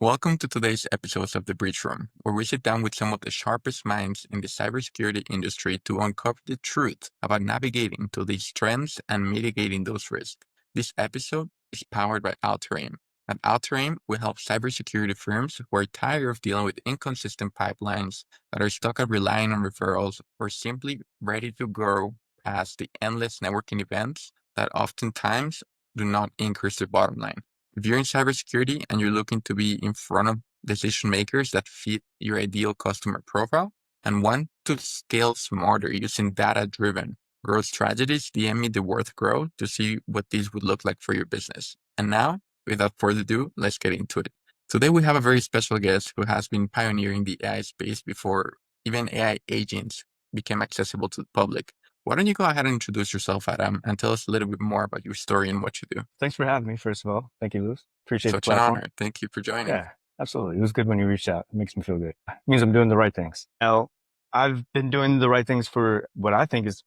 Welcome to today's episode of The Breach Room, where we sit down with some of the sharpest minds in the cybersecurity industry to uncover the truth about navigating to these trends and mitigating those risks. This episode is powered by Alteraim. At Alteraim, we help cybersecurity firms who are tired of dealing with inconsistent pipelines, that are stuck at relying on referrals, or simply ready to grow past the endless networking events that oftentimes do not increase their bottom line. If you're in cybersecurity and you're looking to be in front of decision makers that fit your ideal customer profile and want to scale smarter using data-driven growth strategies, DM me the Worth Grow to see what these would look like for your business. And now, without further ado, let's get into it. Today, we have a very special guest who has been pioneering the AI space before even AI agents became accessible to the public. Why don't you go ahead and introduce yourself, Adam, and tell us a little bit more about your story and what you do? Thanks for having me, first of all. Thank you, Luz. Appreciate the Such an platform. honor. Thank you for joining. Yeah, absolutely. It was good when you reached out. It makes me feel good. It means I'm doing the right things. Now, I've been doing the right things for what I think is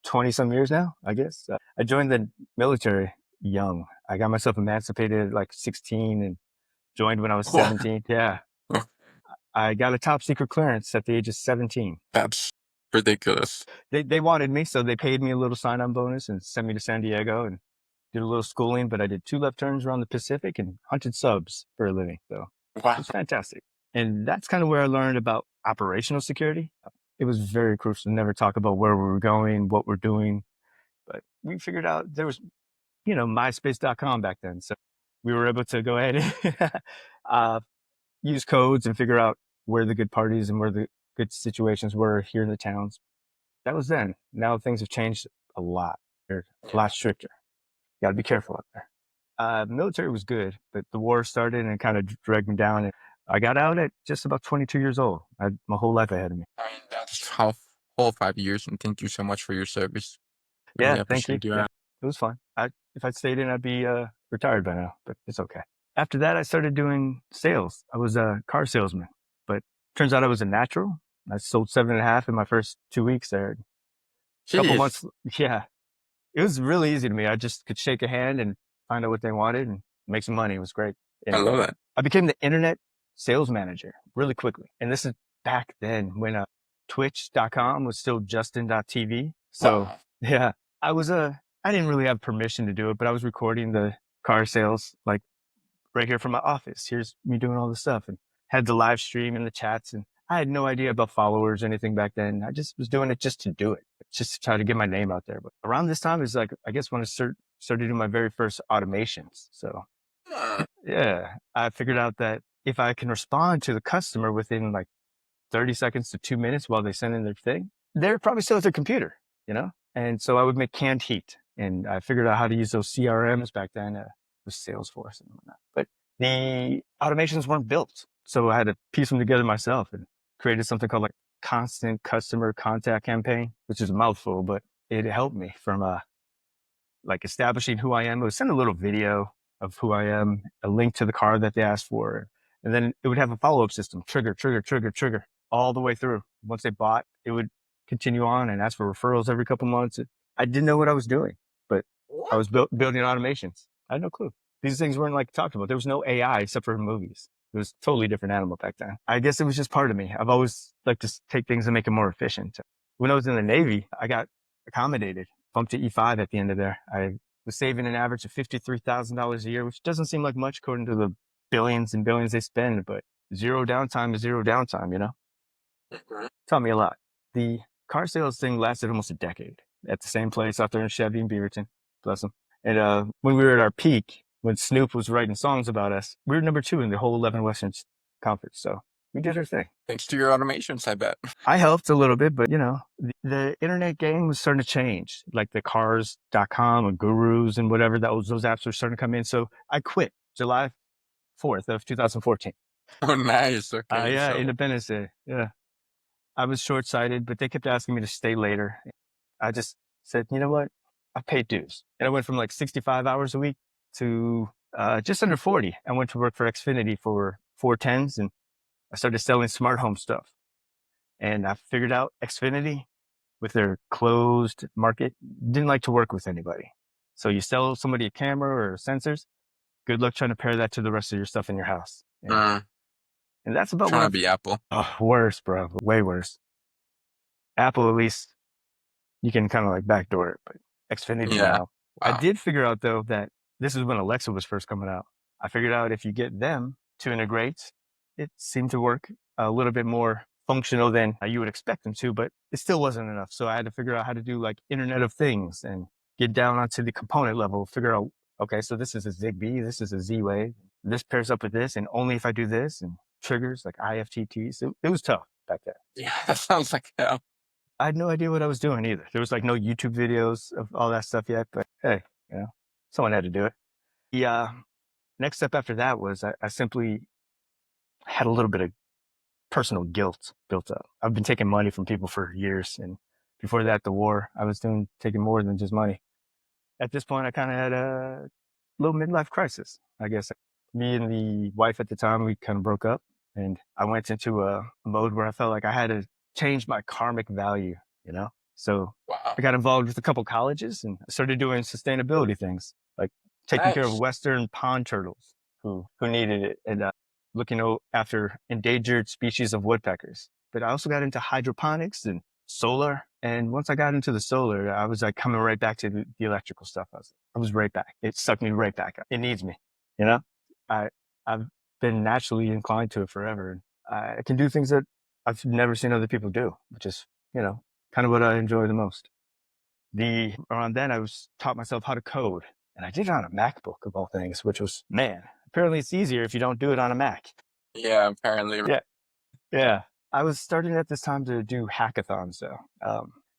20 some years now, I guess. I joined the military young. I got myself emancipated at like 16 and joined when I was 17. Yeah. I got a top secret clearance at the age of 17. That's ridiculous. They wanted me, so they paid me a little sign-on bonus and sent me to San Diego and did a little schooling, but I did 2 left turns around the Pacific and hunted subs for a living. So it Wow. was fantastic. And that's kind of where I learned about operational security. It was very crucial to never talk about where we were going, what we're doing. But we figured out there was, MySpace.com back then. So we were able to go ahead and use codes and figure out where the good parties and where the good situations were here in the towns. That was then. Now things have changed a lot. They're a lot stricter. Got to be careful out there. Military was good, but the war started and it kind of dragged me down. And I got out at just about 22 years old. I had my whole life ahead of me. I mean, that's whole 5 years, and thank you so much for your service. Yeah, Really thank you. appreciate you. Yeah, it was fun. If I'd stayed in, I'd be retired by now, but it's okay. After that, I started doing sales. I was a car salesman, but turns out I was a natural. I sold 7.5 in my first 2 weeks there. A couple Jeez. months, yeah. It was really easy to me. I just could shake a hand and find out what they wanted and make some money. It was great. I love that. I became the internet sales manager really quickly. And this is back then when Twitch.com was still Justin.tv. So Wow. yeah, I didn't really have permission to do it, but I was recording the car sales like right here from my office. Here's me doing all this stuff and had the live stream and the chats. And I had no idea about followers or anything back then. I just was doing it just to do it, just to try to get my name out there. But around this time is like, I guess when I started doing my very first automations. So yeah, I figured out that if I can respond to the customer within like 30 seconds to 2 minutes while they send in their thing, they're probably still at their computer, And so I would make canned heat. And I figured out how to use those CRMs back then with Salesforce and whatnot. But the automations weren't built. So I had to piece them together myself and created something called like constant customer contact campaign, which is a mouthful, but it helped me from like establishing who I am. It would send a little video of who I am, a link to the car that they asked for. And then it would have a follow-up system, trigger, all the way through. Once they bought, it would continue on and ask for referrals every couple months. I didn't know what I was doing, but I was building automations. I had no clue. These things weren't like talked about. There was no AI except for movies. It was a totally different animal back then. I guess it was just part of me. I've always liked to take things and make them more efficient. When I was in the Navy, I got accommodated, bumped to E5 at the end of there. I was saving an average of $53,000 a year, which doesn't seem like much according to the billions and billions they spend, but zero downtime is zero downtime, Taught me a lot. The car sales thing lasted almost a decade at the same place out there in Chevy and Beaverton. Bless them. And when we were at our peak, when Snoop was writing songs about us, we were number 2 in the whole 11 Western Conference. So we did our thing. Thanks to your automations, I bet. I helped a little bit, but the internet game was starting to change, like the cars.com and gurus and whatever those apps were starting to come in. So I quit July 4th of 2014. Oh, nice. Okay. Yeah, So Independence Day. Yeah. I was short-sighted, but they kept asking me to stay later. I just said, you know what? I paid dues. And I went from like 65 hours a week to just under 40. I went to work for Xfinity for 410s and I started selling smart home stuff. And I figured out Xfinity with their closed market didn't like to work with anybody. So you sell somebody a camera or sensors, good luck trying to pair that to the rest of your stuff in your house. And, and that's about what Trying to I've, be Apple. oh, worse, bro, way worse. Apple, at least you can kind of like backdoor it, but Xfinity, Yeah. no. I Wow. did figure out though that this is when Alexa was first coming out. I figured out if you get them to integrate, it seemed to work a little bit more functional than you would expect them to, but it still wasn't enough. So I had to figure out how to do like Internet of Things and get down onto the component level, figure out, okay, so this is a Zigbee, this is a Z-Wave, this pairs up with this, and only if I do this, and triggers like IFTTs. It was tough back then. Yeah, that sounds like hell. I had no idea what I was doing either. There was like no YouTube videos of all that stuff yet, but hey, someone had to do it. The next step after that was I simply had a little bit of personal guilt built up. I've been taking money from people for years. And before that, the war, I was taking more than just money. At this point, I kind of had a little midlife crisis, I guess. Me and the wife at the time, we kind of broke up, and I went into a mode where I felt like I had to change my karmic value, you know? So Wow. I got involved with a couple colleges and I started doing sustainability things, like taking care of Nice. Western pond turtles who needed it, and looking after endangered species of woodpeckers. But I also got into hydroponics and solar. And once I got into the solar, I was like coming right back to the electrical stuff. I was right back. It sucked me right back. It needs me, you know? I, I've been naturally inclined to it forever. And I can do things that I've never seen other people do, which is, kind of what I enjoy the most. Around then I was taught myself how to code, and I did it on a MacBook of all things, which was, man, apparently it's easier if you don't do it on a Mac. Yeah, apparently. Yeah. Yeah. I was starting at this time to do hackathons though.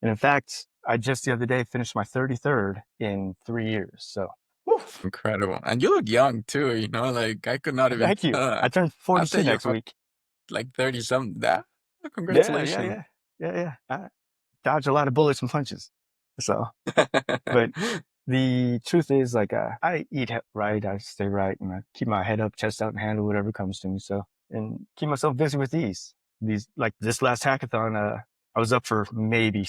And in fact, I just the other day finished my 33rd in 3 years. So, woof, Incredible. And you look young too, like I could not even thank you. tell. I turned I'll say 42 you're next week. like 30 something. That Yeah, yeah, congratulations. yeah. Yeah, yeah. I dodged a lot of bullets and punches. So, but the truth is, like, I eat right, I stay right, and I keep my head up, chest out, and handle whatever comes to me. So, and keep myself busy with like this last hackathon, I was up for maybe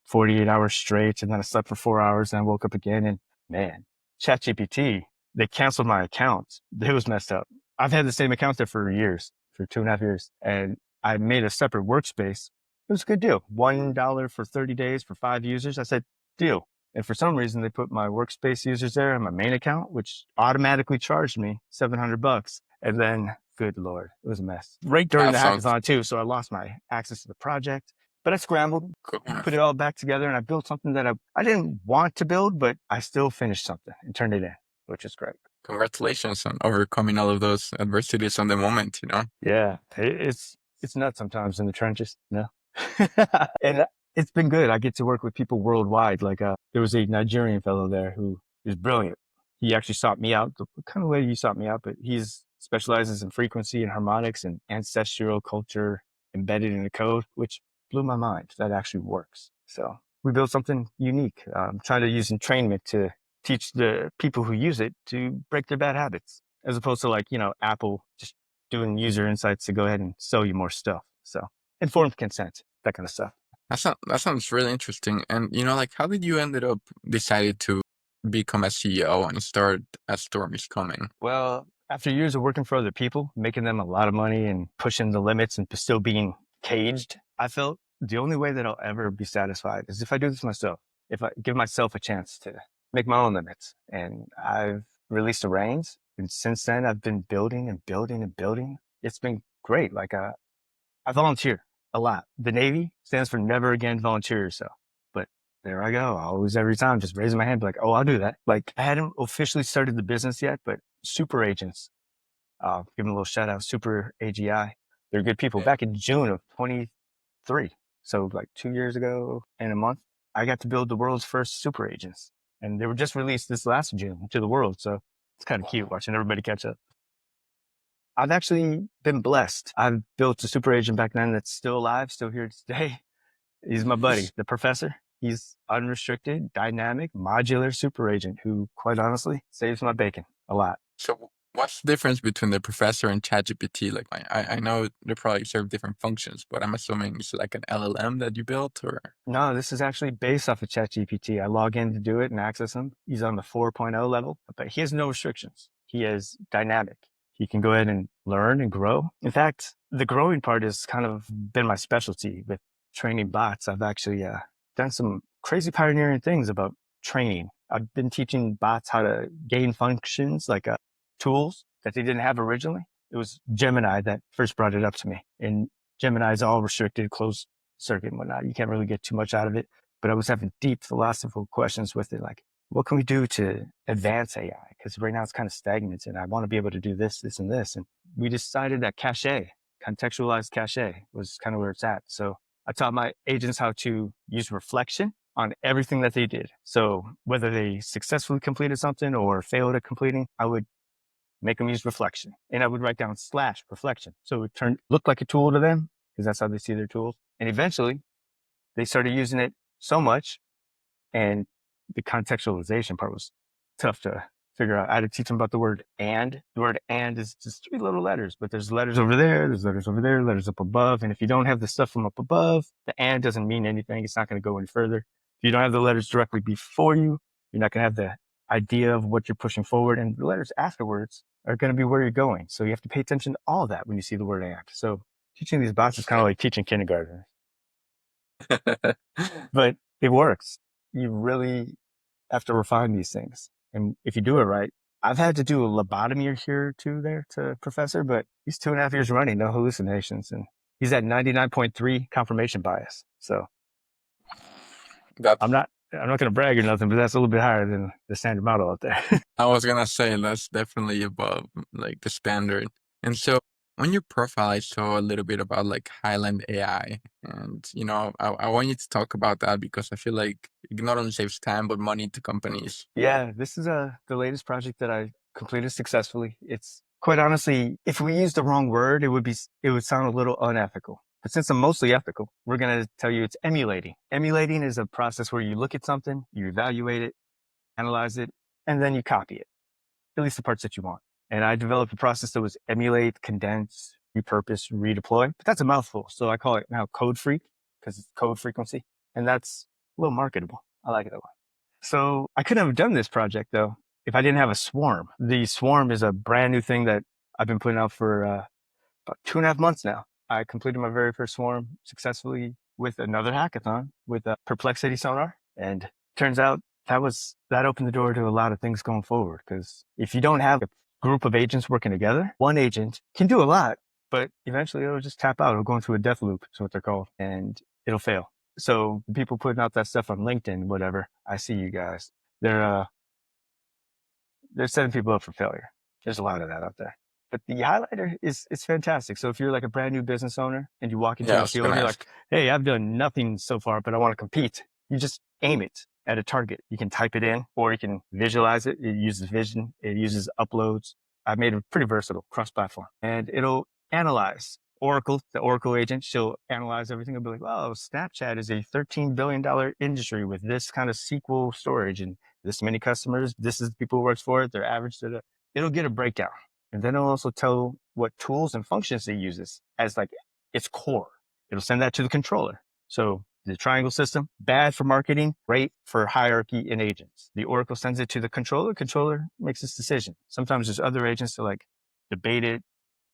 48 hours straight, and then I slept for 4 hours, and I woke up again, and man, ChatGPT, they canceled my account. It was messed up. I've had the same account there for years, for 2.5 years, and I made a separate workspace. It was a good deal. $1 for 30 days for 5 users. I said, deal. And for some reason, they put my workspace users there in my main account, which automatically charged me $700. And then, good Lord, it was a mess. Right during That the sounds hackathon too. So I lost my access to the project, but I scrambled, cool. put it all back together, and I built something that I didn't want to build, but I still finished something and turned it in, which is great. Congratulations on overcoming all of those adversities on the moment. Yeah. It's nuts sometimes in the trenches, and it's been good. I get to work with people worldwide. Like, there was a Nigerian fellow there who is brilliant. He actually sought me out the kind of way you sought me out, but he's specializes in frequency and harmonics and ancestral culture embedded in the code, which blew my mind. That actually works. So we built something unique. Trying to use entrainment to teach the people who use it to break their bad habits, as opposed to, like, Apple just doing user insights to go ahead and sell you more stuff. So informed consent, that kind of stuff. That sounds really interesting. And like how did you ended up decided to become a CEO and start A Storm is Coming? Well, after years of working for other people, making them a lot of money and pushing the limits and still being caged, I felt the only way that I'll ever be satisfied is if I do this myself, if I give myself a chance to make my own limits. And I've released the reins. And since then, I've been building and building and building. It's been great. Like, I volunteer a lot. The Navy stands for Never Again Volunteer Yourself. But there I go. Always, every time, just raising my hand, like, oh, I'll do that. Like, I hadn't officially started the business yet, but super agents, give them a little shout out, Super AGI. They're good people. Yeah. Back in June of 23, so like 2 years ago and a month, I got to build the world's first super agents. And they were just released this last June to the world. So it's kind of cute watching everybody catch up. I've actually been blessed. I've built a super agent back then that's still alive, still here today. He's my buddy, the professor. He's unrestricted, dynamic, modular super agent who, quite honestly, saves my bacon a lot. So what's the difference between the professor and ChatGPT? Like I know they probably serve different functions, but I'm assuming it's like an LLM that you built or No, this is actually based off of ChatGPT. I log in to do it and access him. He's on the 4.0 level, but he has no restrictions. He is dynamic. You can go ahead and learn and grow. In fact, the growing part has kind of been my specialty with training bots. I've actually done some crazy pioneering things about training. I've been teaching bots how to gain functions like tools that they didn't have originally. It was Gemini that first brought it up to me. And Gemini is all restricted, closed circuit and whatnot. You can't really get too much out of it. But I was having deep philosophical questions with it, like, what can we do to advance AI? Because right now it's kind of stagnant and I want to be able to do this, this, and this. And we decided that contextualized cache was kind of where it's at. So I taught my agents how to use reflection on everything that they did. So whether they successfully completed something or failed at completing, I would make them use reflection. And I would write down /reflection. So it looked like a tool to them because that's how they see their tools. And eventually they started using it so much, and the contextualization part was tough to figure out. I had to teach them about the word and. The word and is just 3 little letters, but there's letters over there, there's letters over there, letters up above. And if you don't have the stuff from up above, the and doesn't mean anything. It's not going to go any further. If you don't have the letters directly before you, you're not going to have the idea of what you're pushing forward. And the letters afterwards are going to be where you're going. So you have to pay attention to all of that when you see the word and. So teaching these bots is kind of like teaching kindergarten. But it works. You really have to refine these things. And if you do it right, I've had to do a lobotomy here too there to professor, but he's 2.5 years running, no hallucinations. And he's at 99.3 confirmation bias. So That I'm not going to brag or nothing, but that's a little bit higher than the standard model out there. I was gonna say that's definitely above like the standard. And so on your profile, I saw a little bit about like Highland AI, and I want you to talk about that because I feel like it not only saves time but money to companies. Yeah, this is the latest project that I completed successfully. It's quite honestly, if we used the wrong word, it would sound a little unethical. But since I'm mostly ethical, we're going to tell you it's emulating. Emulating is a process where you look at something, you evaluate it, analyze it, and then you copy it, at least the parts that you want. And I developed a process that was emulate, condense, repurpose, redeploy. But that's a mouthful. So I call it now code freak because it's code frequency. And that's a little marketable. I like it a lot. So I couldn't have done this project though if I didn't have a swarm. The swarm is a brand new thing that I've been putting out for about 2.5 months now. I completed my very first swarm successfully with another hackathon with a perplexity sonar. And turns out that opened the door to a lot of things going forward. Because if you don't have a group of agents working together, one agent can do a lot, but eventually it'll just tap out. It'll go into a death loop, is what they're called, and it'll fail. So the people putting out that stuff on LinkedIn, whatever, I see you guys. They're setting people up for failure. There's a lot of that out there. But the highlighter it's fantastic. So if you're like a brand new business owner and you walk into Yeah, I a was field and gonna you're ask. like, hey, I've done nothing so far, but I want to compete. You just aim it at a target. You can type it in or you can visualize it. It uses vision. It uses uploads. I've made it pretty versatile, cross-platform. And it'll analyze Oracle, the Oracle agent. She'll analyze everything and be like, oh, Snapchat is a $13 billion industry with this kind of SQL storage and this many customers. This is the people who works for it. Their average. It'll get a breakdown. And then it'll also tell what tools and functions it uses as like its core. It'll send that to the controller. So the triangle system, bad for marketing, great for hierarchy in agents. The Oracle sends it to the controller makes its decision. Sometimes there's other agents that like debate it,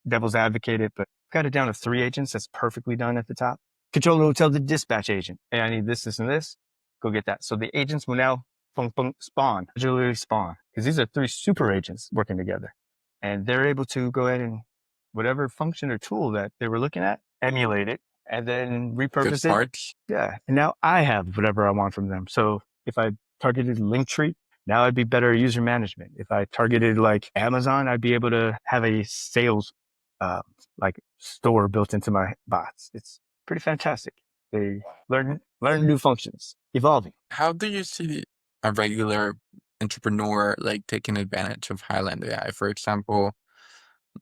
devil's advocate it, but got it down to 3 agents. That's perfectly done at the top. Controller will tell the dispatch agent, hey, I need this, this, and this. Go get that. So the agents will now spawn, modularly spawn, because these are 3 super agents working together. And they're able to go ahead and whatever function or tool that they were looking at, emulate it, and then Good repurpose it. start. Yeah. And now I have whatever I want from them. So if I targeted Linktree, now I'd be better at user management. If I targeted like Amazon, I'd be able to have a sales like store built into my bots. It's pretty fantastic. They learn new functions, evolving. How do you see a regular entrepreneur like taking advantage of Highland AI? For example,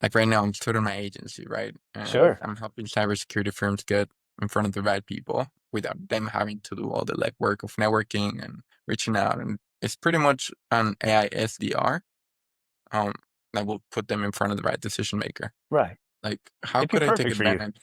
like right now I'm starting my agency, right? And Sure. I'm helping cybersecurity firms get in front of the right people without them having to do all the legwork of networking and reaching out. And it's pretty much an AI SDR um, that will put them in front of the right decision maker. Right. Like, how It'd be could I take perfect for you. advantage?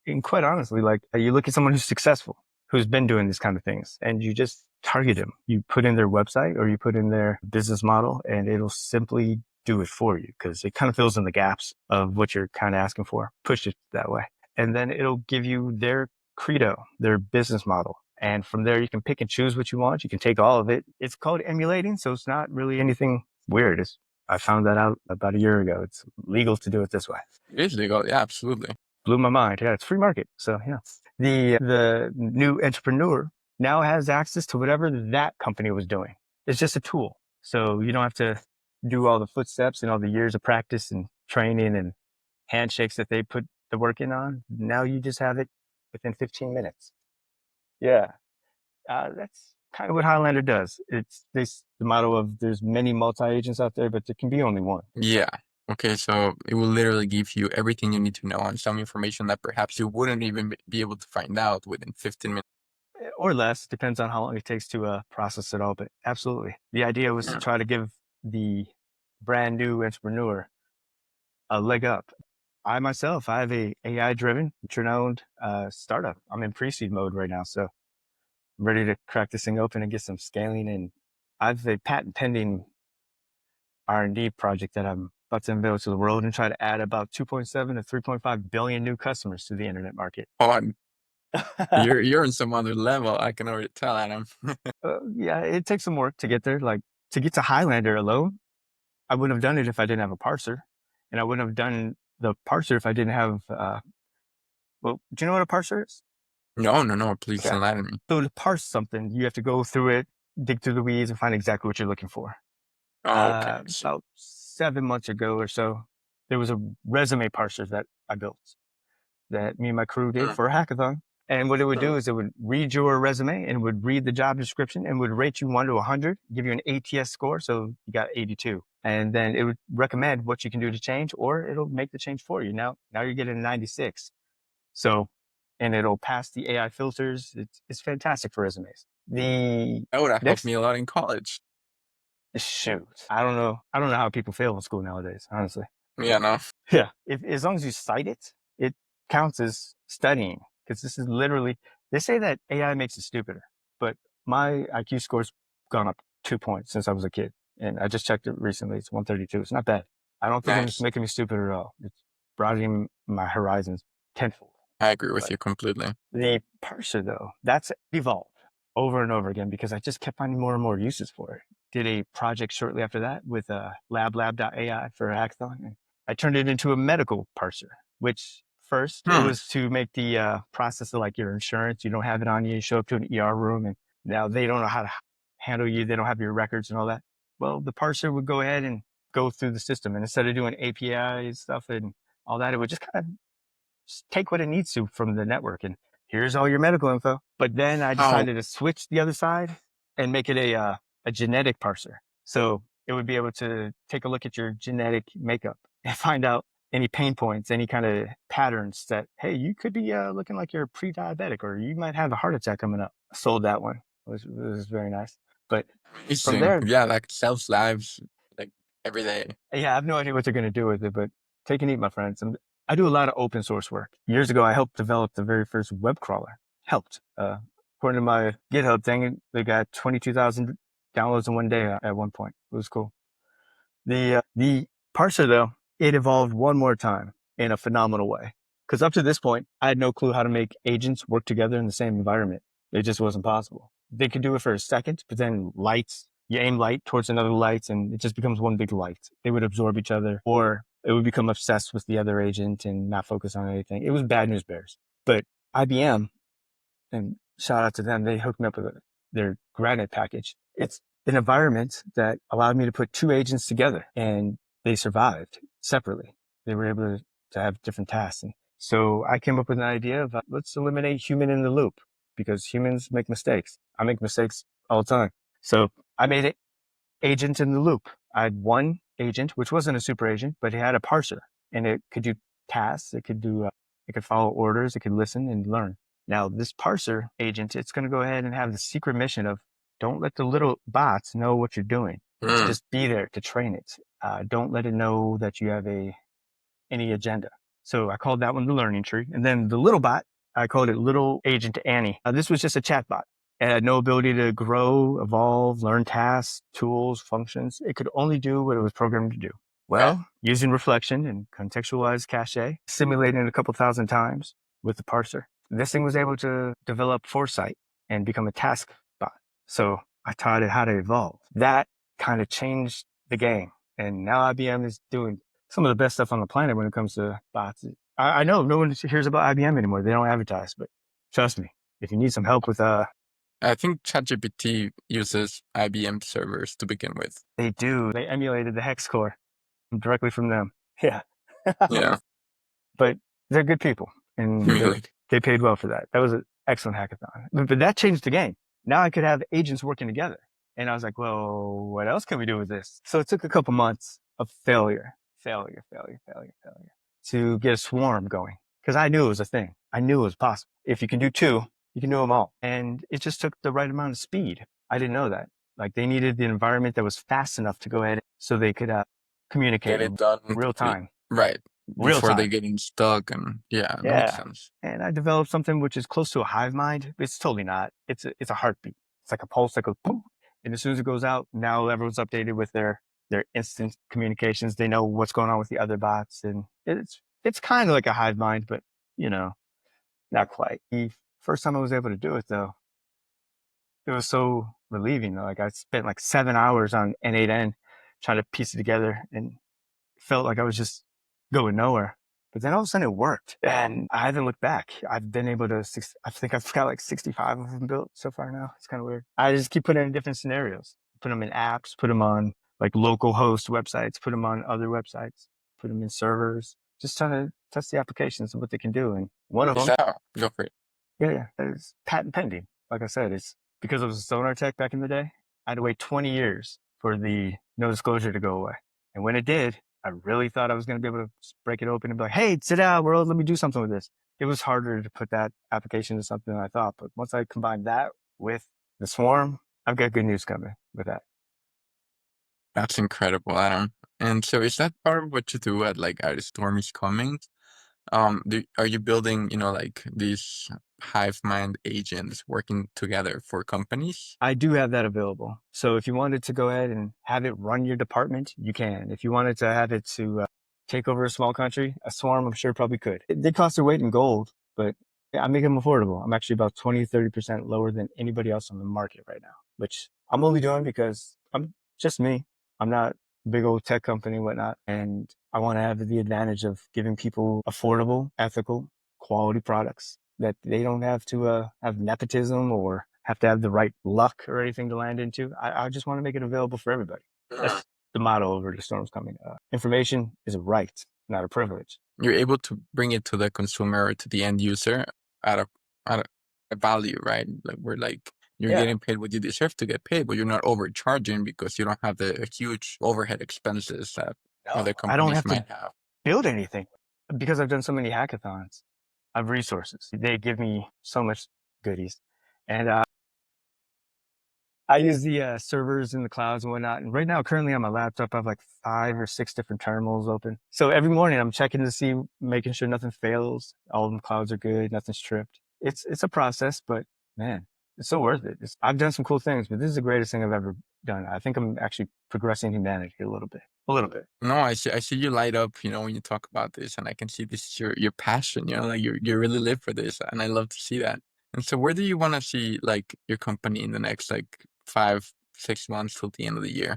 And quite honestly, like you look at someone who's successful, who's been doing these kind of things, and you just target them. You put in their website or you put in their business model, and it'll simply do it for you because it kind of fills in the gaps of what you're kind of asking for. Push it that way. And then it'll give you their credo, their business model. And from there, you can pick and choose what you want. You can take all of it. It's called emulating, so it's not really anything weird. I found that out about a year ago. It's legal to do it this way. It is legal. Yeah, absolutely. Blew my mind. Yeah, it's free market. So yeah, the new entrepreneur now has access to whatever that company was doing. It's just a tool. So you don't have to do all the footsteps and all the years of practice and training and handshakes that they put the work in on. Now you just have it within 15 minutes. Yeah. That's kind of what Highlander does. It's this the motto of there's many multi-agents out there, but there can be only one. Yeah. Okay, so it will literally give you everything you need to know and some information that perhaps you wouldn't even be able to find out within 15 minutes. Or less, depends on how long it takes to process it all. But absolutely, the idea was to try to give the brand new entrepreneur a leg up. I myself, I have a AI-driven, owned startup. I'm in pre-seed mode right now, so I'm ready to crack this thing open and get some scaling. And I have a patent pending R&D project that I'm about to unveil to the world and try to add about 2.7 to 3.5 billion new customers to the internet market. Oh, you're on some other level. I can already tell, Adam. Yeah, it takes some work to get there. Like to get to Highlander alone, I wouldn't have done it if I didn't have a parser, and I wouldn't have done the parser if I didn't have. Well, do you know what a parser is? No. Please Okay. enlighten me. So to parse something, you have to go through it, dig through the weeds, and find exactly what you're looking for. Oh, okay. About 7 months ago or so, there was a resume parser that I built that me and my crew did for a hackathon. And what it would do is it would read your resume and would read the job description and would rate you 1 to 100, give you an ATS score. So you got 82. And then it would recommend what you can do to change, or it'll make the change for you. Now you're getting a 96. So, and it'll pass the AI filters. It's fantastic for resumes. The That would have helped next me a lot in college. shoot, I don't know. I don't know how people fail in school nowadays, honestly. Yeah, no. Yeah. As long as you cite it, it counts as studying because this is literally, they say that AI makes it stupider, but my IQ score's gone up 2 points since I was a kid. And I just checked it recently. It's 132. It's not bad. I don't think it's Nice. making me stupid at all. It's broadening my horizons tenfold. I agree with But you completely. the parser though, that's evolved over and over again because I just kept finding more and more uses for it. Did a project shortly after that with lab.ai for a hackathon. And I turned it into a medical parser, which first it was to make the process of like your insurance. You don't have it on you. You show up to an ER room and now they don't know how to handle you. They don't have your records and all that. Well, the parser would go ahead and go through the system. And instead of doing API stuff and all that, it would just kind of take what it needs to from the network and here's all your medical info. But then I How? decided to switch the other side and make it a genetic parser. So it would be able to take a look at your genetic makeup and find out any pain points, any kind of patterns that, hey, you could be looking like you're pre-diabetic or you might have a heart attack coming up. I sold that one. It was very nice. But from Amazing. there, Yeah, like saves lives like every day. yeah, I have no idea what they're going to do with it, but take and eat, my friends. I do a lot of open source work. Years ago, I helped develop the very first web crawler. Helped. According to my GitHub thing, they got 22,000 downloads in one day at one point. It was cool. The parser though, it evolved one more time in a phenomenal way. Because up to this point, I had no clue how to make agents work together in the same environment. It just wasn't possible. They could do it for a second, but then lights, you aim light towards another light and it just becomes one big light. They would absorb each other or it would become obsessed with the other agent and not focus on anything. It was bad news bears. But IBM, and shout out to them, they hooked me up with their Granite package. It's an environment that allowed me to put two agents together and they survived separately. They were able to have different tasks. And so I came up with an idea of let's eliminate human in the loop because humans make mistakes. I make mistakes all the time. So I made it agent in the loop. I had one agent, which wasn't a super agent, but it had a parser and it could do tasks. It could follow orders. It could listen and learn. Now this parser agent, it's going to go ahead and have the secret mission of don't let the little bots know what you're doing. Just be there to train it. Don't let it know that you have any agenda. So I called that one the learning tree. And then the little bot, I called it Little Agent Annie. This was just a chat bot. It had no ability to grow, evolve, learn tasks, tools, functions. It could only do what it was programmed to do. Right. Well, using reflection and contextualized cache, simulating it a couple thousand times with the parser, this thing was able to develop foresight and become a task bot. So I taught it how to evolve. That kind of changed the game. And now IBM is doing some of the best stuff on the planet when it comes to bots. I know no one hears about IBM anymore. They don't advertise, but trust me, if you need some help with I think ChatGPT uses IBM servers to begin with. they do. They emulated the hex core directly from them. Yeah. Yeah. But they're good people and Really. they paid well for that. That was an excellent hackathon. But that changed the game. Now I could have agents working together. And I was like, well, what else can we do with this? So it took a couple months of failure to get a swarm going because I knew it was a thing. I knew it was possible. If you can do two, you can do them all. And it just took the right amount of speed. I didn't know that. Like they needed the environment that was fast enough to go ahead so they could communicate Get it in done. real time. Right. Real Before they time. getting stuck. And yeah, that makes Yeah. sense. And I developed something which is close to a hive mind. It's totally not. It's a heartbeat. It's like a pulse that goes boom. And as soon as it goes out, now everyone's updated with their instant communications. They know what's going on with the other bots. And it's kind of like a hive mind, but you know, not quite. The first time I was able to do it though, it was so relieving. Like I spent like 7 hours on N8N trying to piece it together and felt like I was just going nowhere. But then all of a sudden it worked and I haven't looked back. I've been able to, I think I've got like 65 of them built so far now. It's kind of weird. I just keep putting it in different scenarios, put them in apps, put them on like local host websites, put them on other websites, put them in servers, just trying to test the applications and what they can do. And one of Is them, that how? Go for it. yeah, it's patent pending. Like I said, it's because it was a sonar tech back in the day. I had to wait 20 years for the no disclosure to go away. And when it did, I really thought I was going to be able to break it open and be like, hey, sit down, world, let me do something with this. It was harder to put that application into something than I thought. But once I combined that with the swarm, I've got good news coming with that. That's incredible, Adam. And so is that part of what you do at like at Storm is Coming? Are you building, like these hive mind agents working together for companies? I do have that available. So if you wanted to go ahead and have it run your department, you can. If you wanted to have it to take over a small country, a swarm, I'm sure probably could. They cost their weight in gold, but I make them affordable. I'm actually about 20, 30% lower than anybody else on the market right now, which I'm only doing because I'm just me. I'm not a big old tech company and whatnot. And I want to have the advantage of giving people affordable, ethical, quality products that they don't have to have nepotism or have to have the right luck or anything to land into. I just want to make it available for everybody. Mhm. That's the motto over the storms coming. Information is a right, not a privilege. You're able to bring it to the consumer or to the end user at a value, right? Like we're like you're Yeah. getting paid what you deserve to get paid, but you're not overcharging because you don't have the huge overhead expenses that No, other I don't companies have to might have. build anything because I've done so many hackathons. I have resources. They give me so much goodies. And I use the servers in the clouds and whatnot. And right now, currently on my laptop, I have like 5 or 6 different terminals open. So every morning I'm checking to see, making sure nothing fails. All of the clouds are good. Nothing's tripped. It's a process, but man, it's so worth it. I've done some cool things, but this is the greatest thing I've ever done. I think I'm actually progressing humanity a little bit. A little bit. No, I see you light up, when you talk about this, and I can see this is your passion, like you really live for this, and I love to see that. And so where do you want to see like your company in the next like 5, 6 months till the end of the year?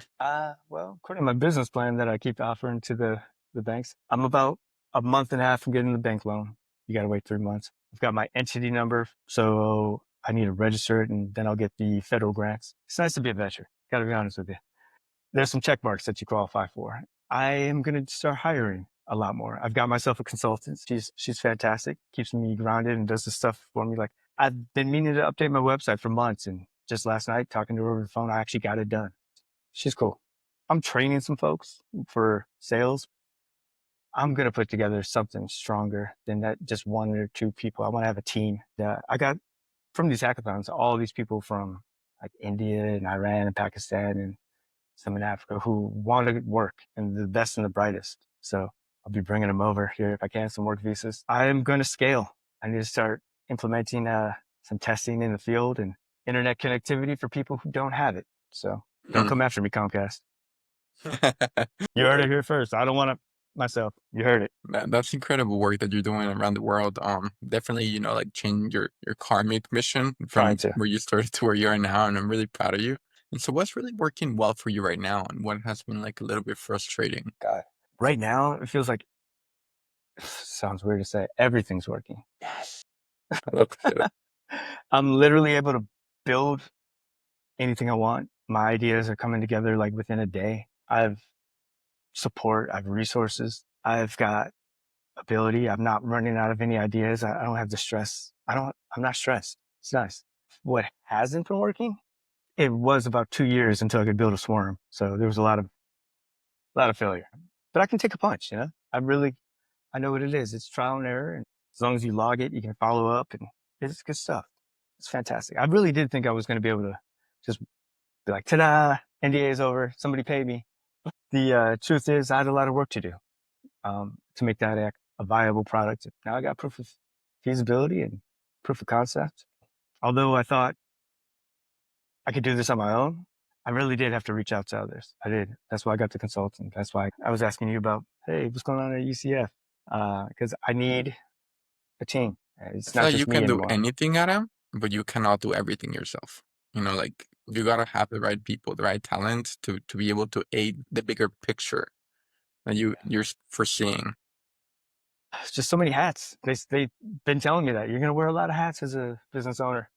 Well, according to my business plan that I keep offering to the banks, I'm about a month and a half from getting the bank loan. You got to wait 3 months. I've got my entity number, so I need to register it and then I'll get the federal grants. It's nice to be a venture. Got to be honest with you. There's some check marks that you qualify for. I am going to start hiring a lot more. I've got myself a consultant. She's fantastic. Keeps me grounded and does the stuff for me. Like I've been meaning to update my website for months and just last night talking to her over the phone, I actually got it done. She's cool. I'm training some folks for sales. I'm going to put together something stronger than that just one or two people. I want to have a team. I got from these hackathons, all these people from like India and Iran and Pakistan and some in Africa who want to work and the best and the brightest. So I'll be bringing them over here if I can, some work visas. I am going to scale. I need to start implementing some testing in the field and internet connectivity for people who don't have it. So don't Hmm. come after me, Comcast. You heard it here first. I don't want to myself. You heard it. That's incredible work that you're doing around the world. Definitely, like change your karmic mission Trying from to. where you started to where you are now, and I'm really proud of you. And so, what's really working well for you right now, and what has been like a little bit frustrating? God. Right now, it feels like, sounds weird to say, everything's working. Yes, I love to hear I'm literally able to build anything I want. My ideas are coming together like within a day. I have support, I have resources, I've got ability. I'm not running out of any ideas. I don't have the stress. I'm not stressed. It's nice. What hasn't been working? It was about 2 years until I could build a swarm. So there was a lot of failure, but I can take a punch, I know what it is. It's trial and error. And as long as you log it, you can follow up and it's good stuff. It's fantastic. I really did think I was going to be able to just be like, ta-da, NDA is over. Somebody pay me. The truth is I had a lot of work to do to make that a viable product. Now I got proof of feasibility and proof of concept. Although I thought I could do this on my own, I really did have to reach out to others. I did. That's why I got the consultant. That's why I was asking you about, hey, what's going on at UCF? Because I need a team. I It's feel not like you just me can do anymore. anything, Adam, but you cannot do everything yourself. Like you gotta have the right people, the right talent to be able to aid the bigger picture that you're foreseeing. It's just so many hats. They've been telling me that you're going to wear a lot of hats as a business owner.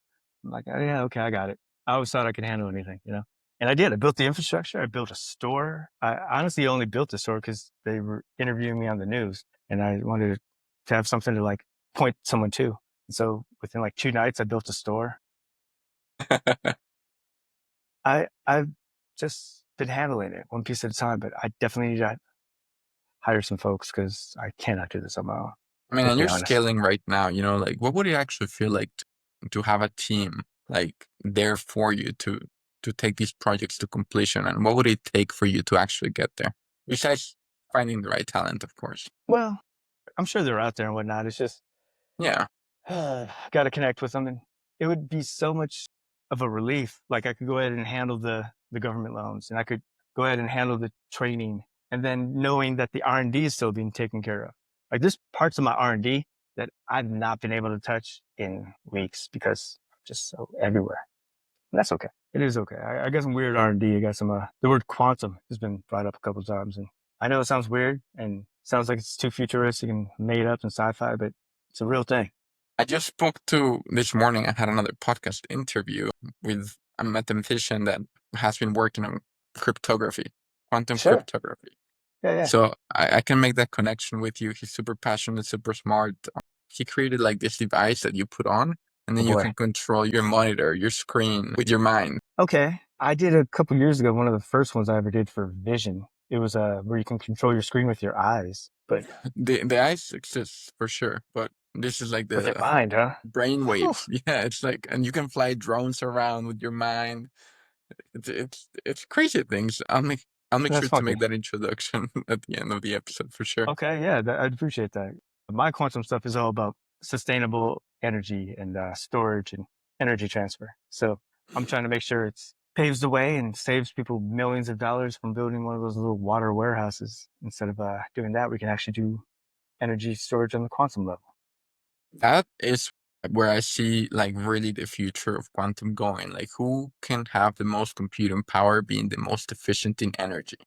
I'm like, oh, yeah, okay, I got it. I always thought I could handle anything. And I did. I built the infrastructure. I built a store. I honestly only built the store because they were interviewing me on the news, and I wanted to have something to like point someone to. And so within like 2 nights, I built a store. I've just been handling it one piece at a time, but I definitely need to hire some folks because I cannot do this on my own. I mean, Let's and be you're honest. scaling right now, like what would it actually feel like to have a team like there for you to take these projects to completion? And what would it take for you to actually get there? Besides finding the right talent, of course. Well, I'm sure they're out there and whatnot. It's just Yeah. got to connect with them, and it would be so much of a relief. Like I could go ahead and handle the government loans, and I could go ahead and handle the training, and then knowing that the R&D is still being taken care of. Like there's parts of my R&D that I've not been able to touch in weeks because I'm just so everywhere. And that's okay. It is okay. I got some weird R&D. I got some the word quantum has been brought up a couple of times, and I know it sounds weird and sounds like it's too futuristic and made up and sci-fi, but it's a real thing. I just spoke to this morning. I had another podcast interview with a mathematician that has been working on cryptography, quantum Sure. cryptography. Yeah, yeah. So I can make that connection with you. He's super passionate, super smart. He created like this device that you put on, and Oh then you boy. can control your monitor, your screen with your mind. Okay. I did a couple years ago, one of the first ones I ever did for vision. It was where you can control your screen with your eyes, but The eyes exists for sure, but this is like with your the mind, huh? brain Whew, waves. Yeah, it's like, and you can fly drones around with your mind. It's crazy things. I'll make that's sure to funky. make that introduction at the end of the episode for sure. Okay, yeah, I'd appreciate that. My quantum stuff is all about sustainable energy and storage and energy transfer. So I'm trying to make sure it's paves the way and saves people millions of dollars from building one of those little water warehouses. Instead of doing that, we can actually do energy storage on the quantum level. That is where I see like really the future of quantum going. Like who can have the most computing power being the most efficient in energy?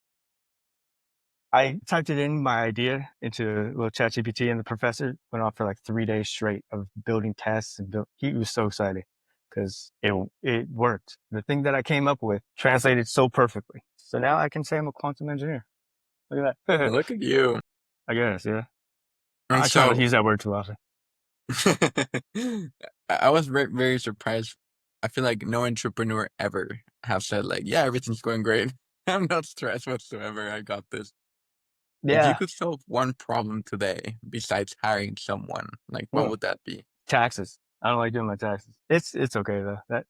I typed it in, my idea, into a little chat GPT, and the professor went off for like 3 days straight of building tests and he was so excited because it worked. The thing that I came up with translated so perfectly. So now I can say I'm a quantum engineer. Look at that. Look at you. I guess, yeah. And I try not to so use that word too often. I was very, very surprised. I feel like no entrepreneur ever have said like, yeah, everything's going great. I'm not stressed whatsoever. I got this. If you Yeah. could solve one problem today besides hiring someone, like what Mm. would that be? Taxes. I don't like doing my taxes. It's okay though. But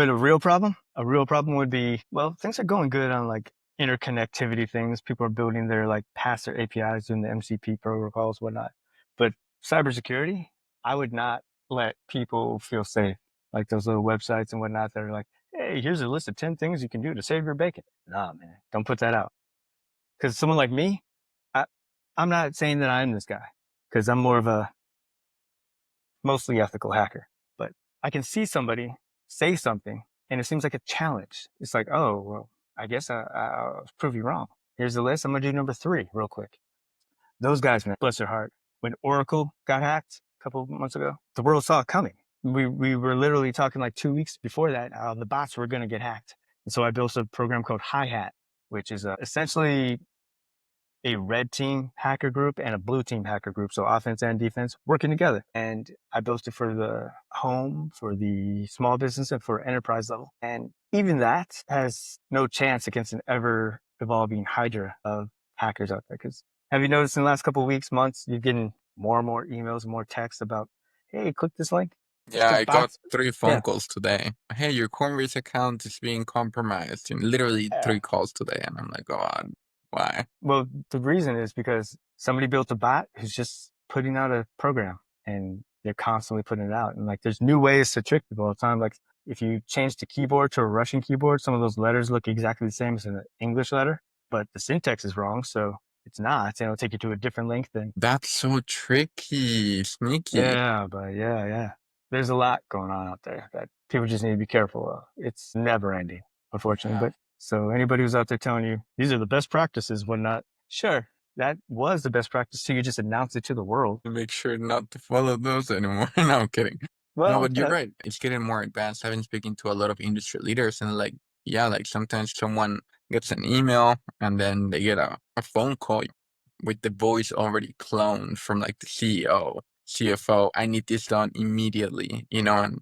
a real problem would be, well, things are going good on like interconnectivity things. People are building their like past their APIs, doing the MCP protocols, whatnot. But cybersecurity, I would not let people feel safe. Like those little websites and whatnot that are like, hey, here's a list of 10 things you can do to save your bacon. Nah, man, don't put that out. Because someone like me, I, I'm not saying that I'm this guy, because I'm more of a mostly ethical hacker. But I can see somebody say something and it seems like a challenge. It's like, oh, well, I guess I'll prove you wrong. Here's the list. I'm going to do number 3 real quick. Those guys, man, bless their heart. When Oracle got hacked a couple of months ago, the world saw it coming. We were literally talking like 2 weeks before that, the bots were going to get hacked. And so I built a program called HiHat, which is essentially a red team hacker group and a blue team hacker group. So offense and defense working together. And I built it for the home, for the small business, and for enterprise level. And even that has no chance against an ever evolving hydra of hackers out there. Because have you noticed in the last couple of weeks, months, you're getting more and more emails, more texts about, hey, click this link. Yeah, The I got bots. 3 phone Yeah. calls today. Hey, your Coinbase account is being compromised. And literally Yeah. 3 calls today. And I'm like, God, why? Well, the reason is because somebody built a bot who's just putting out a program and they're constantly putting it out. And like, there's new ways to trick people all the time. Like if you change the keyboard to a Russian keyboard, some of those letters look exactly the same as an English letter, but the syntax is wrong. So it's not, it'll take you to a different link than, That's so tricky, sneaky. yeah, but yeah. There's a lot going on out there that people just need to be careful of. It's never ending, unfortunately. Yeah. But so anybody who's out there telling you these are the best practices, whatnot, sure, that was the best practice. So you just announce it to the world. To make sure not to follow those anymore. No, I'm kidding. No, Well, but you're right. It's getting more advanced. I've been speaking to a lot of industry leaders and like, yeah, like sometimes someone gets an email and then they get a phone call with the voice already cloned from like the CEO, CFO. I need this done immediately, and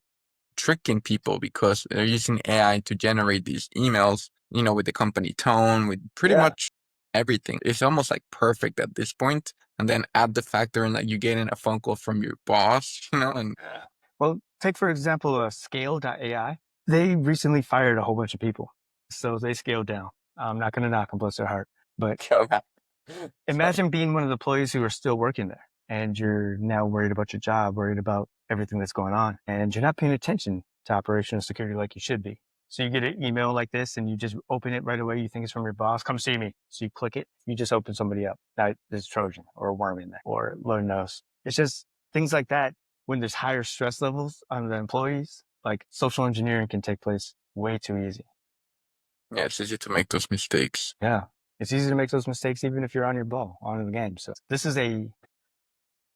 tricking people because they're using AI to generate these emails, with the company tone, with pretty yeah. much everything. It's almost like perfect at this point. And then add the factor in like you getting a phone call from your boss, and Well, take for example, scale.ai. They recently fired a whole bunch of people. So they scaled down. I'm not going to knock them, bless their heart. But go back. So, imagine being one of the employees who are still working there and you're now worried about your job, worried about everything that's going on, and you're not paying attention to operational security like you should be. So you get an email like this and you just open it right away. You think it's from your boss. Come see me. So you click it. You just open somebody up. Now there's a Trojan or a worm in there or Lord knows. It's just things like that. When there's higher stress levels on the employees, like social engineering can take place way too easy. yeah, it's easy to make those mistakes. Yeah. It's easy to make those mistakes even if you're on your ball, on the game. So this is a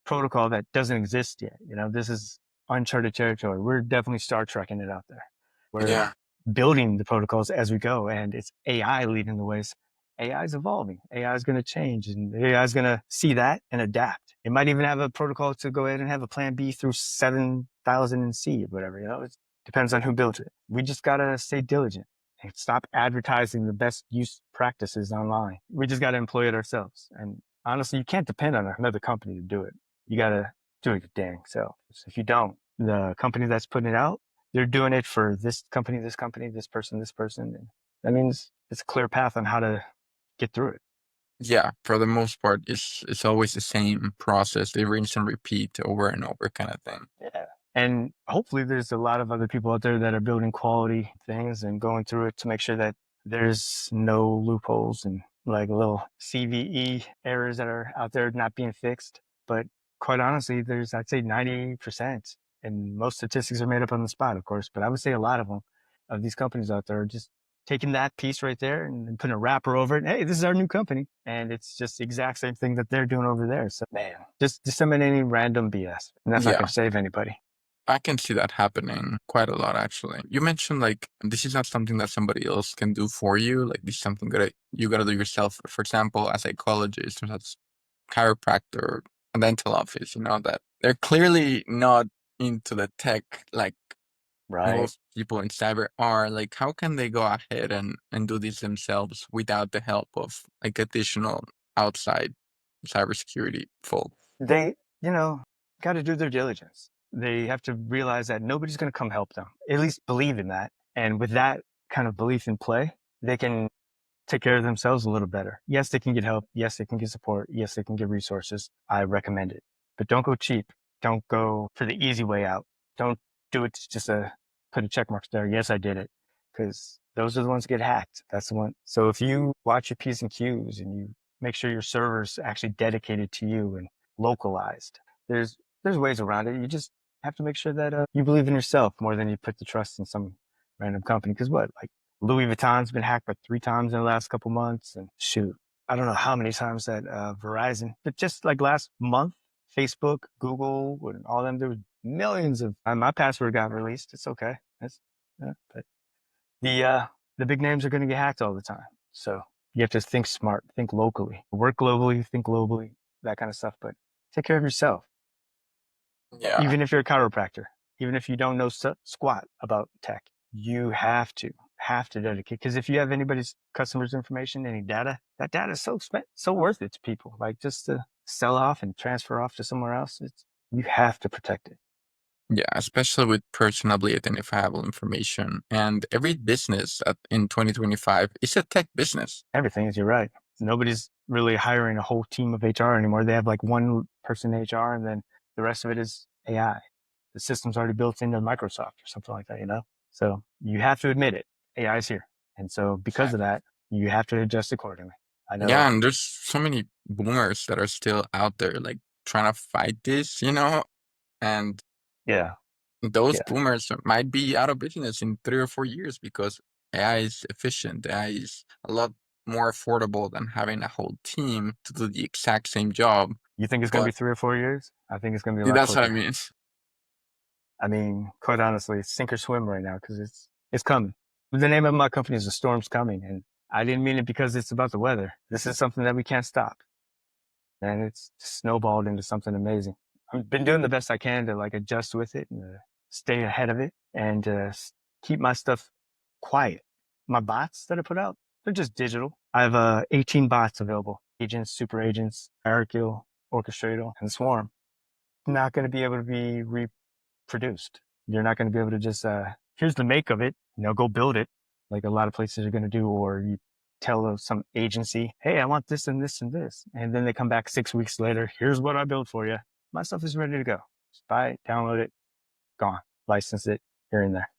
protocol that doesn't exist yet. This is uncharted territory. We're definitely Star Trekking it out there. We're Yeah. building the protocols as we go, and it's AI leading the ways. AI is evolving. AI is going to change, and AI is going to see that and adapt. It might even have a protocol to go ahead and have a plan B through 7,000 in C or whatever. It depends on who built it. We just got to stay diligent and stop advertising the best use practices online. We just got to employ it ourselves. And honestly, you can't depend on another company to do it. You got to do it your dang self. So if you don't, the company that's putting it out, they're doing it for this company, this person, this person. And that means it's a clear path on how to get through it. Yeah, for the most part, it's always the same process. They rinse and repeat over and over kind of thing. Yeah. And hopefully there's a lot of other people out there that are building quality things and going through it to make sure that there's no loopholes and like little CVE errors that are out there not being fixed. But quite honestly, I'd say 90%, and most statistics are made up on the spot, of course, but I would say a lot of them, of these companies out there are just taking that piece right there and putting a wrapper over it. Hey, this is our new company. And it's just the exact same thing that they're doing over there. So man, just disseminating random BS. And that's not going Yeah, to save anybody. I can see that happening quite a lot, actually. You mentioned like this is not something that somebody else can do for you. Like this is something that you gotta do yourself. For example, a psychologist or a chiropractor, a dental office, that they're clearly not into the tech like Right. most people in cyber are. Like, how can they go ahead and do this themselves without the help of like additional outside cybersecurity folk? They, you know, got to do their diligence. They have to realize that nobody's going to come help them, at least believe in that. And with that kind of belief in play, they can take care of themselves a little better. Yes, they can get help. Yes, they can get support. Yes, they can get resources. I recommend it. But don't go cheap. Don't go for the easy way out. Don't do it just to put a check mark there. Yes, I did it. because those are the ones that get hacked. That's the one. So if you watch your P's and Q's and you make sure your server's actually dedicated to you and localized, there's ways around it. You just have to make sure that you believe in yourself more than you put the trust in some random company. Because what, like Louis Vuitton's been hacked like 3 times in the last couple months, and shoot, I don't know how many times that Verizon, but just like last month, Facebook, Google, and all them, there was millions of. My password got released. It's okay. But the big names are going to get hacked all the time. So you have to think smart, think locally, work globally, think globally, that kind of stuff. But take care of yourself. Yeah. Even if you're a chiropractor, even if you don't know squat about tech, you have to dedicate. Because if you have anybody's customers' information, any data, that data is so worth it to people. Like just to sell off and transfer off to somewhere else, you have to protect it. Yeah, especially with personally identifiable information. And every business in 2025 is a tech business. Everything is, you're right. Nobody's really hiring a whole team of HR anymore. They have like one person HR, and then the rest of it is AI. The system's already built into Microsoft or something like that, you know? So you have to admit it. AI is here. And so because of that, you have to adjust accordingly. I Yeah, know. and there's so many boomers that are still out there, like trying to fight this, and Yeah. those Yeah. boomers might be out of business in 3 or 4 years because AI is efficient. AI is a lot more affordable than having a whole team to do the exact same job. You think it's going to be But 3 or 4 years? I think it's going to be a lot that's what I quicker. mean. I mean, quite honestly, it's sink or swim right now because it's coming. The name of my company is The Storm's Coming, and I didn't mean it because it's about the weather. This is something that we can't stop, and it's snowballed into something amazing. I've been doing the best I can to like adjust with it and stay ahead of it and keep my stuff quiet. My bots that I put out, they're just digital. I have 18 bots available: agents, super agents, hierarchical, orchestrator, and swarm. Not going to be able to be produced. You're not going to be able to just, here's the make of it, go build it like a lot of places are going to do, or you tell some agency, hey, I want this and this and this. And then they come back 6 weeks later, here's what I built for you. My stuff is ready to go. Just buy it, download it, gone, license it here and there.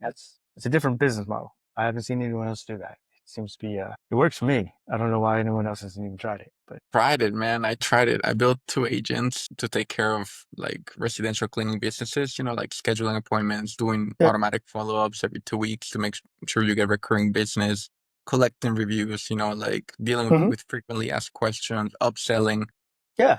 It's a different business model. I haven't seen anyone else do that. It seems to be, it works for me. I don't know why anyone else hasn't even tried it, but Tried it, man. I tried it. I built 2 agents to take care of like residential cleaning businesses, like scheduling appointments, doing yeah. automatic follow-ups every 2 weeks to make sure you get recurring business, collecting reviews, like dealing Mm-hmm. with frequently asked questions, upselling. Yeah.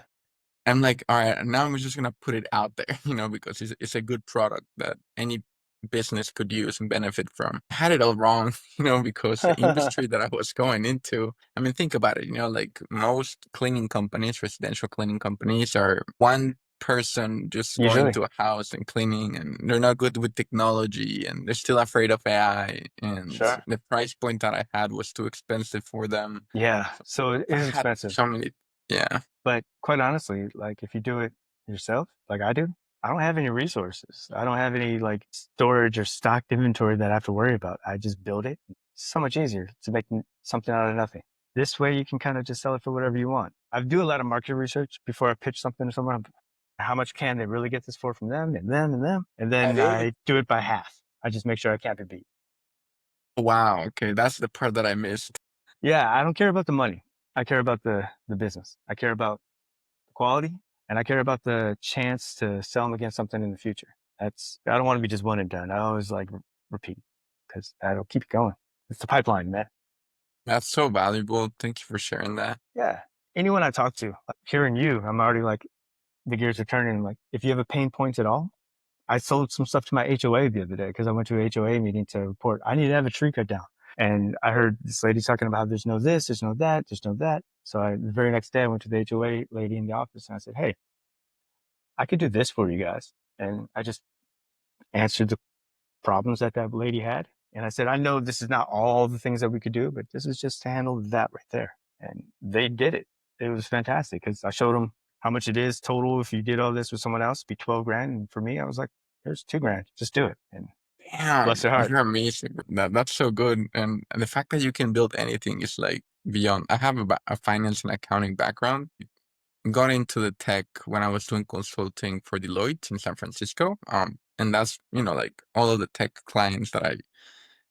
I'm like, all right, now I'm just gonna put it out there, because it's a good product that any business could use and benefit from. I had it all wrong, because the industry that I was going into, I mean, think about it, like most cleaning companies, residential cleaning companies are one person just going Usually. to a house and cleaning, and they're not good with technology, and they're still afraid of AI, and Sure. the price point that I had was too expensive for them. Yeah. So So it I is had expensive. so many, yeah. But quite honestly, like if you do it yourself, like I do, I don't have any resources. I don't have any like storage or stocked inventory that I have to worry about. I just build it. It's so much easier to make something out of nothing. This way you can kind of just sell it for whatever you want. I do a lot of market research before I pitch something to someone. How much can they really get this for from them and them and them? And Have then you? I do it by half. I just make sure I can't be beat. Wow, okay, that's the part that I missed. Yeah, I don't care about the money. I care about the business. I care about quality, and I care about the chance to sell them against something in the future. I don't want to be just one and done. I always like repeat because that'll keep it going. It's the pipeline, man. That's so valuable. Thank you for sharing that. Yeah. Anyone I talk to, like, hearing you, I'm already like, the gears are turning. Like, if you have a pain point at all, I sold some stuff to my HOA the other day because I went to a HOA meeting to report I need to have a tree cut down. And I heard this lady talking about there's no this, there's no that, there's no that. So the very next day I went to the HOA lady in the office and I said, hey, I could do this for you guys. And I just answered the problems that lady had. And I said, I know this is not all the things that we could do, but this is just to handle that right there. And they did it. It was fantastic because I showed them how much it is total. If you did all this with someone else, it'd be 12 grand. And for me, I was like, here's 2 grand. Just do it. And bless Damn, their heart. you're amazing. That's so good. And the fact that you can build anything is like beyond. I have a finance and accounting background. Got into the tech when I was doing consulting for Deloitte in San Francisco. And that's, like all of the tech clients that I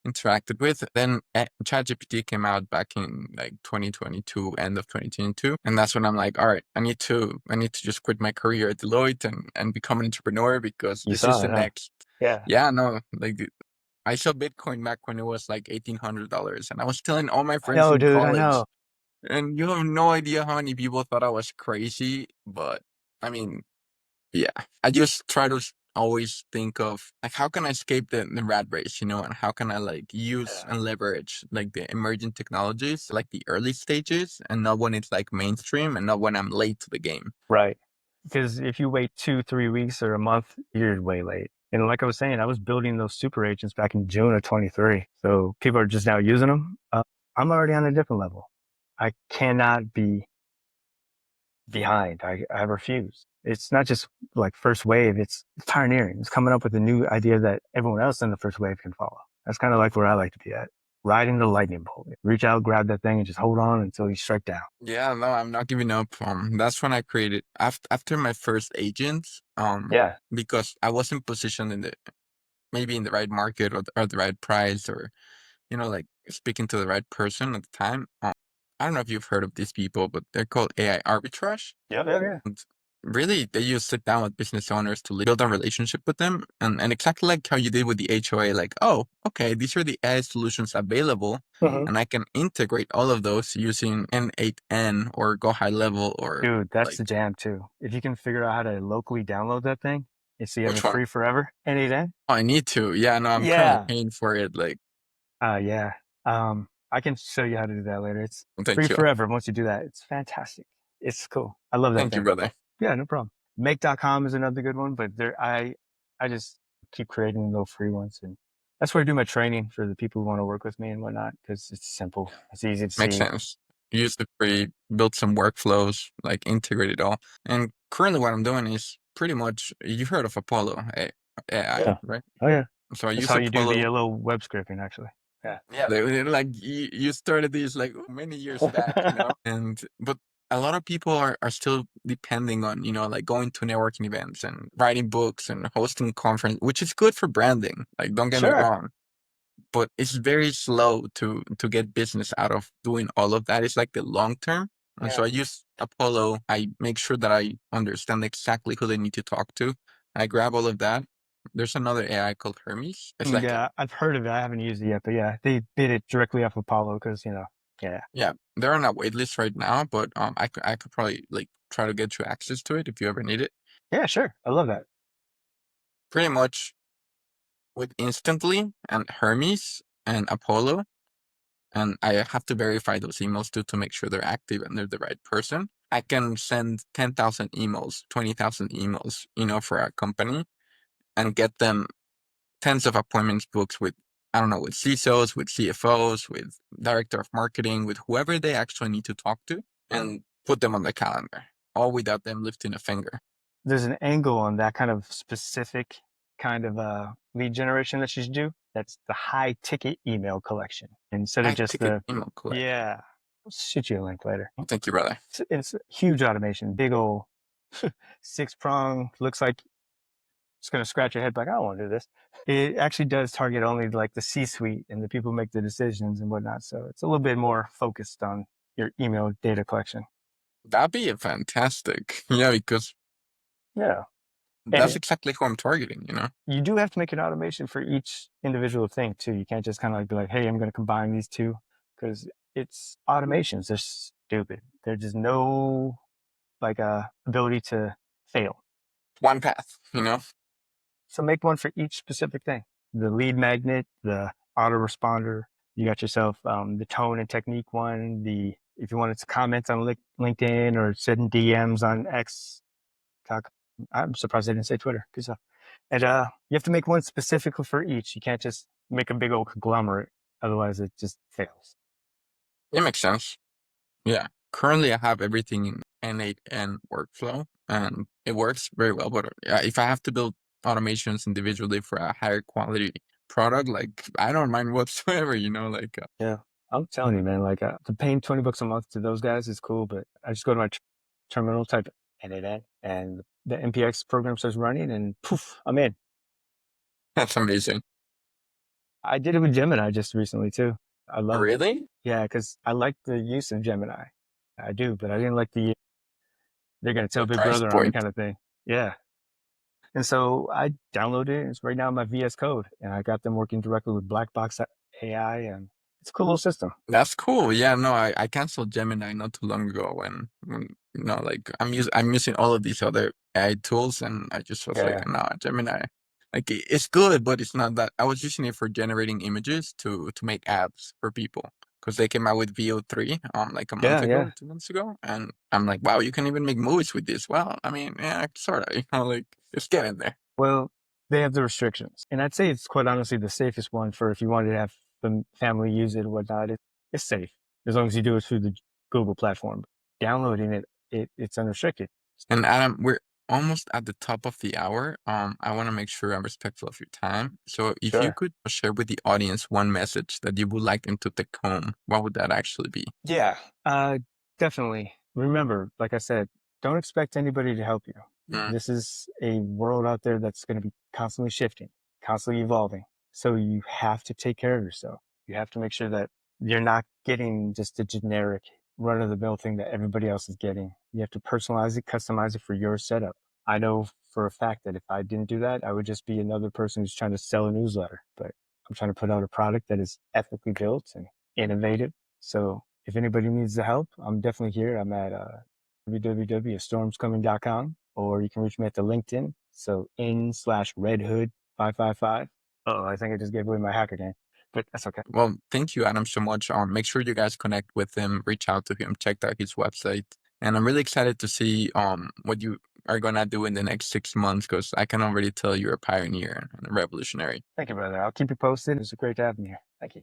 interacted with. Then ChatGPT came out back in like 2022, end of 2022, and that's when I'm like, all right, I need to just quit my career at Deloitte and become an entrepreneur because You this is saw the it, huh? next. Yeah. Yeah, no, like I saw Bitcoin back when it was like $1,800, and I was telling all my I friends know, in dude. I college, know. and you have no idea how many people thought I was crazy. But I mean, yeah, I just try to always think of like how can I escape the rat race, and how can I like use Yeah. and leverage like the emerging technologies, like the early stages, and not when it's like mainstream, and not when I'm late to the game. Right. Because if you wait 2, 3 weeks or a month, you're way late. And like I was saying, I was building those super agents back in June of 23. So people are just now using them. I'm already on a different level. I cannot be behind. I refuse. It's not just like first wave, it's pioneering. It's coming up with a new idea that everyone else in the first wave can follow. That's kind of like where I like to be at. Riding the lightning bolt. Reach out, grab that thing, and just hold on until you strike down. Yeah, no, I'm not giving up. That's when I created after my first agent. Yeah. Because I wasn't positioned in the maybe in the right market or the right price, or like speaking to the right person at the time. I don't know if you've heard of these people, but they're called AI arbitrage. Yeah, yeah, yeah. And really, they just sit down with business owners to build a relationship with them, and exactly like how you did with the HOA, like, oh, okay, these are the AI solutions available, Hmm. and I can integrate all of those using N8N or Go High Level or Dude, that's like the jam too. If you can figure out how to locally download that thing and so you have which it one? free forever, any day. Oh, I need to. Yeah, no, I'm currently Yeah. paying for it. Like, Yeah. I can show you how to do that later. It's free thank you, forever once you do that. It's fantastic. It's cool. I love that thank you, thing. brother. Yeah, no problem. Make.com is another good one, but I just keep creating little free ones. And that's where I do my training for the people who want to work with me and whatnot, because it's simple. It's easy to Makes see. sense. Use the free, build some workflows, like integrate it all. And currently, what I'm doing is pretty much you've heard of AI, Yeah. right? Oh yeah. So I That's use how you do the Apollo. little web scraping, actually. Yeah. Yeah, like you started these like many years back, and but a lot of people are still depending on like going to networking events and writing books and hosting conference, which is good for branding. Like, don't get me Sure. wrong, but it's very slow to get business out of doing all of that. It's like the long term. And so Yeah. I use Apollo. I make sure that I understand exactly who they need to talk to. I grab all of that. There's another AI called Hermes. It's like Yeah, I've heard of it. I haven't used it yet, but yeah, they did it directly off Apollo because, yeah. yeah, they're on a wait list right now, but I could probably like try to get you access to it if you ever need it. Yeah, sure. I love that. Pretty much with Instantly and Hermes and Apollo, and I have to verify those emails too to make sure they're active and they're the right person. I can send 10,000 emails, 20,000 emails, for a company and get them tens of appointments booked with, I don't know, with CISOs, with CFOs, with director of marketing, with whoever they actually need to talk to, and put them on the calendar, all without them lifting a finger. There's an angle on that kind of specific kind of lead generation that you should do. That's the high ticket email collection instead of I just ticket the, email collection. yeah. I'll shoot you a link later. Oh, thank you, brother. It's huge automation, big old 6 prong, looks like it's going to scratch your head like, I don't want to do this. It actually does target only like the C-suite and the people who make the decisions and whatnot. So it's a little bit more focused on your email data collection. That'd be a fantastic. Yeah, because Yeah. that's And exactly who I'm targeting. you do have to make an automation for each individual thing too. You can't just kind of like be like, hey, I'm going to combine these two because it's automations. They're stupid. There's just no like ability to fail. One path. So make one for each specific thing. The lead magnet, the autoresponder. You got yourself the tone and technique one. The if you wanted to comment on LinkedIn or send DMs on X. I'm surprised they didn't say Twitter. Good stuff. And you have to make one specifically for each. You can't just make a big old conglomerate. Otherwise, it just fails. It makes sense. Yeah. Currently, I have everything in N8N workflow, and it works very well. But if I have to build automations individually for a higher quality product, like I don't mind whatsoever. Like Yeah, I'm telling you, man. Like, the paying $20 a month to those guys is cool, but I just go to my terminal, type NAN, and the NPX program starts running, and poof, I'm in. that's amazing. I did it with Gemini just recently too. I love it. Really? Yeah, because I like the use of Gemini. I do, but I didn't like the they're gonna tell The Big price Brother on me point. kind of thing. Yeah. And so I downloaded it. It's right now in my VS Code, and I got them working directly with Black Box AI, and it's a cool little system. That's cool. Yeah, no, I canceled Gemini not too long ago when like I'm using all of these other AI tools and I just was like, Yeah. no, Gemini. Like it's good, but it's not that. I was using it for generating images to make ads for people because they came out with VO3 like a month Yeah, ago, yeah. 2 months ago, and I'm like, wow, you can even make movies with this. Well, I mean, yeah, sort of, like it's getting there. Well, they have the restrictions, and I'd say it's quite honestly the safest one for if you wanted to have the family use it or whatnot. It's safe as long as you do it through the Google platform. Downloading it's unrestricted. And Adam, we're almost at the top of the hour. I want to make sure I'm respectful of your time. So if you Sure. could share with the audience one message that you would like them to take home, what would that actually be? Yeah. Definitely. Remember, like I said, don't expect anybody to help you. Mm. This is a world out there that's going to be constantly shifting, constantly evolving. So you have to take care of yourself. You have to make sure that you're not getting just a generic run of the mill thing that everybody else is getting. You have to personalize it, customize it for your setup. I know for a fact that if I didn't do that, I would just be another person who's trying to sell a newsletter. But I'm trying to put out a product that is ethically built and innovative. So if anybody needs the help, I'm definitely here. I'm at www.stormscoming.com, or you can reach me at the LinkedIn. So in/redhood555. Oh, I think I just gave away my hacker name, but that's okay. Well, thank you, Adam, so much. Make sure you guys connect with him, reach out to him, check out his website. And I'm really excited to see what you are gonna do in the next 6 months because I can already tell you're a pioneer and a revolutionary. Thank you, brother. I'll keep you posted. It's great to have me here. Thank you.